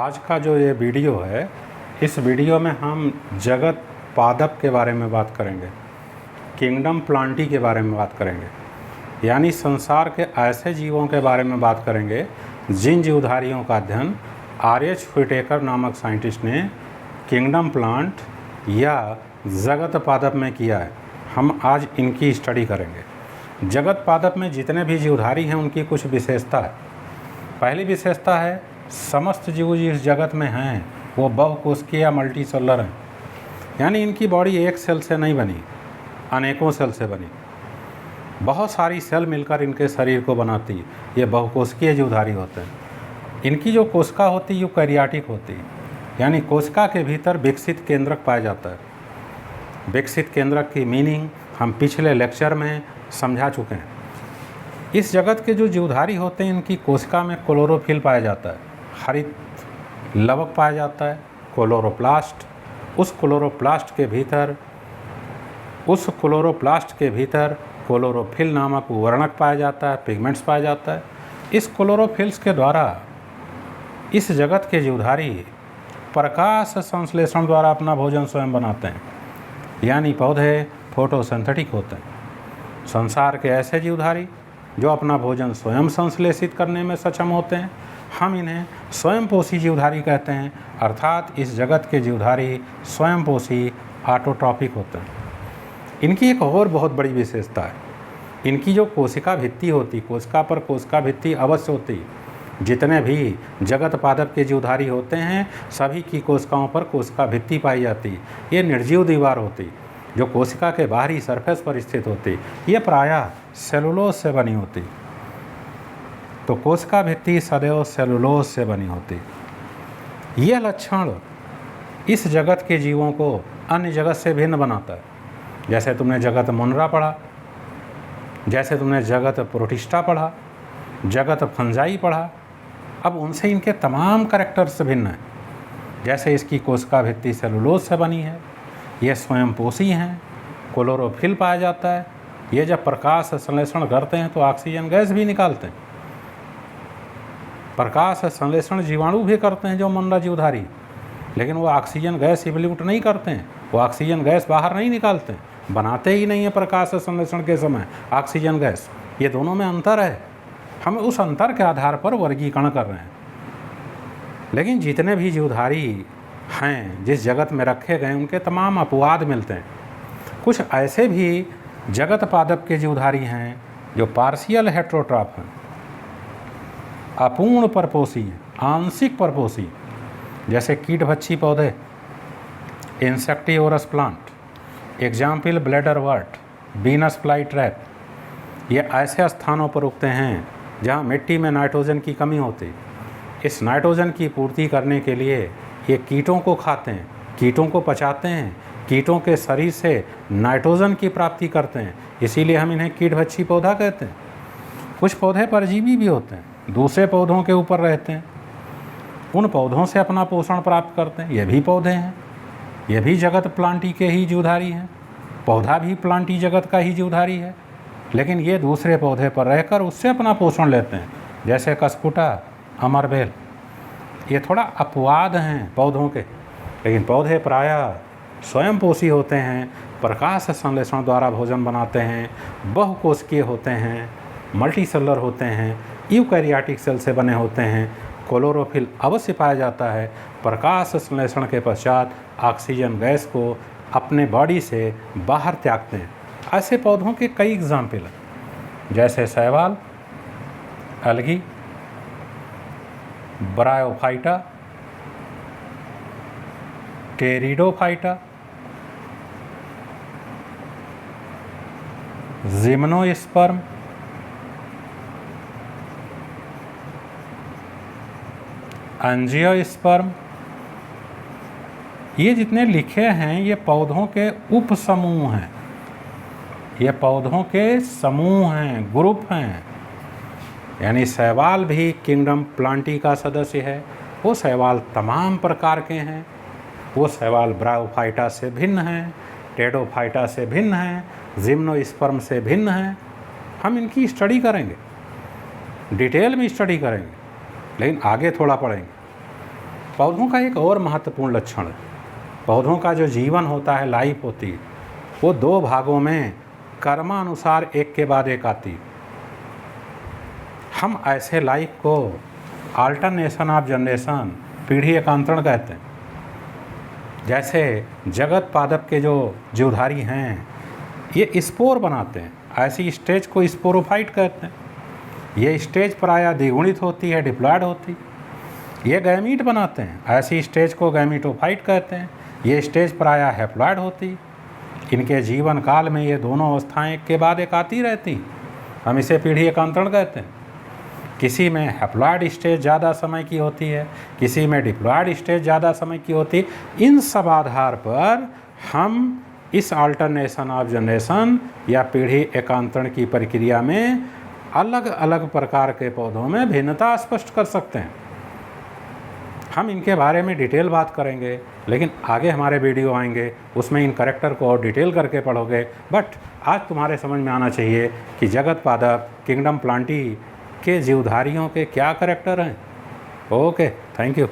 आज का जो ये वीडियो है, इस वीडियो में हम जगत पादप के बारे में बात करेंगे, किंगडम प्लांटी के बारे में बात करेंगे, यानी संसार के ऐसे जीवों के बारे में बात करेंगे जिन जीवधारियों का अध्ययन आर.एच. व्हिटेकर नामक साइंटिस्ट ने किंगडम प्लांट या जगत पादप में किया है। हम आज इनकी स्टडी करेंगे। जगत पादप में जितने भी जीवधारी हैं उनकी कुछ विशेषता है। पहली विशेषता है, समस्त जीव जिस जगत में हैं वो बहुकोशिकीय या मल्टी सेलुलर हैं, यानी इनकी बॉडी एक सेल से नहीं बनी, अनेकों सेल से बनी। बहुत सारी सेल मिलकर इनके शरीर को बनाती। ये बहुकोशिकीय जीवधारी होते हैं। इनकी जो कोशिका होती है यूकैरियोटिक होती है, यानी कोशिका के भीतर विकसित केंद्रक पाया जाता है। विकसित केंद्रक की मीनिंग हम पिछले लेक्चर में समझा चुके हैं। इस जगत के जो जीवधारी होते हैं इनकी कोशिका में क्लोरोफिल पाया जाता है, हरित लवक पाया जाता है, क्लोरोप्लास्ट। उस क्लोरोप्लास्ट के भीतर क्लोरोफिल नामक वर्णक पाया जाता है, पिगमेंट्स पाया जाता है। इस क्लोरोफिल्स के द्वारा इस जगत के जीवधारी प्रकाश संश्लेषण द्वारा अपना भोजन स्वयं बनाते हैं, यानी पौधे फोटोसिंथेटिक होते हैं। संसार के ऐसे जीवधारी जो अपना भोजन स्वयं संश्लेषित करने में सक्षम होते हैं, हम इन्हें स्वयंपोषी जीवधारी कहते हैं। अर्थात इस जगत के जीवधारी स्वयंपोषी ऑटोट्रॉपिक होते हैं। इनकी एक और बहुत बड़ी विशेषता है, इनकी जो कोशिका भित्ति होती, कोशिका पर कोशिका भित्ति अवश्य होती। जितने भी जगत पादप के जीवधारी होते हैं सभी की कोशिकाओं पर कोशिका भित्ति पाई जाती। ये निर्जीव दीवार होती जो कोशिका के बाहरी सरफेस पर स्थित होती। ये प्रायः सेलुलोज से बनी होती। तो कोशिका भित्ति सदैव सेलुलोज से बनी होती। यह लक्षण इस जगत के जीवों को अन्य जगत से भिन्न बनाता है। जैसे तुमने जगत मुनरा पढ़ा, जैसे तुमने जगत प्रोटिस्टा पढ़ा, जगत फंजाई पढ़ा, अब उनसे इनके तमाम कैरेक्टर्स भिन्न हैं। जैसे इसकी कोशिका भित्ति सेलुलोज से बनी है, ये स्वयंपोषी हैं, क्लोरोफिल पाया जाता है, ये जब प्रकाश संश्लेषण करते हैं तो ऑक्सीजन गैस भी निकालते हैं। प्रकाश संश्लेषण जीवाणु भी करते हैं जो मुनरा जीवधारी, लेकिन वो ऑक्सीजन गैस इवल्यूट नहीं करते हैं, वो ऑक्सीजन गैस बाहर नहीं निकालते हैं, बनाते ही नहीं है प्रकाश संश्लेषण के समय ऑक्सीजन गैस। ये दोनों में अंतर है। हम उस अंतर के आधार पर वर्गीकरण कर रहे हैं। लेकिन जितने भी जीवधारी हैं जिस जगत में रखे गए उनके तमाम अपवाद मिलते हैं। कुछ ऐसे भी जगत पादप के जीवधारी हैं जो पार्शियल हेट्रोट्रॉफ हैं, अपूर्ण परपोषी हैं, आंशिक परपोषी, जैसे कीटभक्षी पौधे, insectivorous plant, example bladderwort, Venus flytrap. ये ऐसे स्थानों पर उगते हैं जहाँ मिट्टी में नाइट्रोजन की कमी होती। इस नाइट्रोजन की पूर्ति करने के लिए ये कीटों को खाते हैं, कीटों को पचाते हैं, कीटों के शरीर से नाइट्रोजन की प्राप्ति करते हैं। इसीलिए हम इन्हें कीटभक्षी पौधा कहते हैं। कुछ पौधे परजीवी भी होते हैं, दूसरे पौधों के ऊपर रहते हैं, उन पौधों से अपना पोषण प्राप्त करते हैं। ये भी पौधे हैं, ये भी जगत प्लांटी के ही जीवधारी हैं। पौधा भी प्लांटी जगत का ही जीवधारी है, लेकिन ये दूसरे पौधे पर रहकर उससे अपना पोषण लेते हैं, जैसे कसकुटा, अमरबेल। ये थोड़ा अपवाद हैं पौधों के, लेकिन पौधे प्रायः स्वयंपोषी होते हैं, प्रकाश संश्लेषण द्वारा भोजन बनाते हैं, बहुकोशिकीय होते हैं, मल्टी सेलुलर होते हैं, यूकैरियोटिक सेल से बने होते हैं, क्लोरोफिल अवश्य पाया जाता है, प्रकाश संश्लेषण के पश्चात ऑक्सीजन गैस को अपने बॉडी से बाहर त्यागते हैं। ऐसे पौधों के कई एग्जाम्पल हैं, जैसे शैवाल, algae, bryophyta, pteridophyta, gymnosperm, angiosperm. ये जितने लिखे हैं ये पौधों के उप समूह हैं, ये पौधों के समूह हैं, ग्रुप हैं। यानी शैवाल भी किंगडम प्लांटी का सदस्य है। वो शैवाल तमाम प्रकार के हैं। वो शैवाल ब्रायोफाइटा से भिन्न हैं, टेरिडोफाइटा से भिन्न हैं, जिम्नोस्पर्म से भिन्न हैं। हम इनकी स्टडी करेंगे, डिटेल में स्टडी करेंगे, लेकिन आगे थोड़ा पढ़ेंगे। पौधों का एक और महत्वपूर्ण लक्षण, पौधों का जो जीवन होता है, लाइफ होती है, वो 2 भागों में कर्मानुसार एक के बाद एक आती। हम ऐसे लाइफ को अल्टरनेशन ऑफ जनरेशन, पीढ़ी एकांतरण कहते हैं। जैसे जगत पादप के जो जीवधारी हैं, ये स्पोर बनाते हैं, ऐसी स्टेज को स्पोरोफाइट कहते हैं। ये स्टेज प्रायः द्विगुणित होती है, डिप्लॉयड होती। ये गैमीट बनाते हैं, ऐसी स्टेज को गैमीटोफाइट कहते हैं। ये स्टेज प्रायः हैप्लॉयड होती। इनके जीवन काल में ये दोनों अवस्थाएं एक के बाद एक आती रहती। हम इसे पीढ़ी एकांतरण कहते हैं। किसी में हैप्लॉयड स्टेज ज़्यादा समय की होती है, किसी में डिप्लॉयड स्टेज ज़्यादा समय की होती। इन सब आधार पर हम इस अल्टरनेशन ऑफ जनरेशन या पीढ़ी एकांतरण की प्रक्रिया में अलग अलग प्रकार के पौधों में भिन्नता स्पष्ट कर सकते हैं। हम इनके बारे में डिटेल बात करेंगे, लेकिन आगे हमारे वीडियो आएंगे, उसमें इन करेक्टर को और डिटेल करके पढ़ोगे। बट आज तुम्हारे समझ में आना चाहिए कि जगत पादप, किंगडम प्लांटी के जीवधारियों के क्या करेक्टर हैं। Okay, thank you.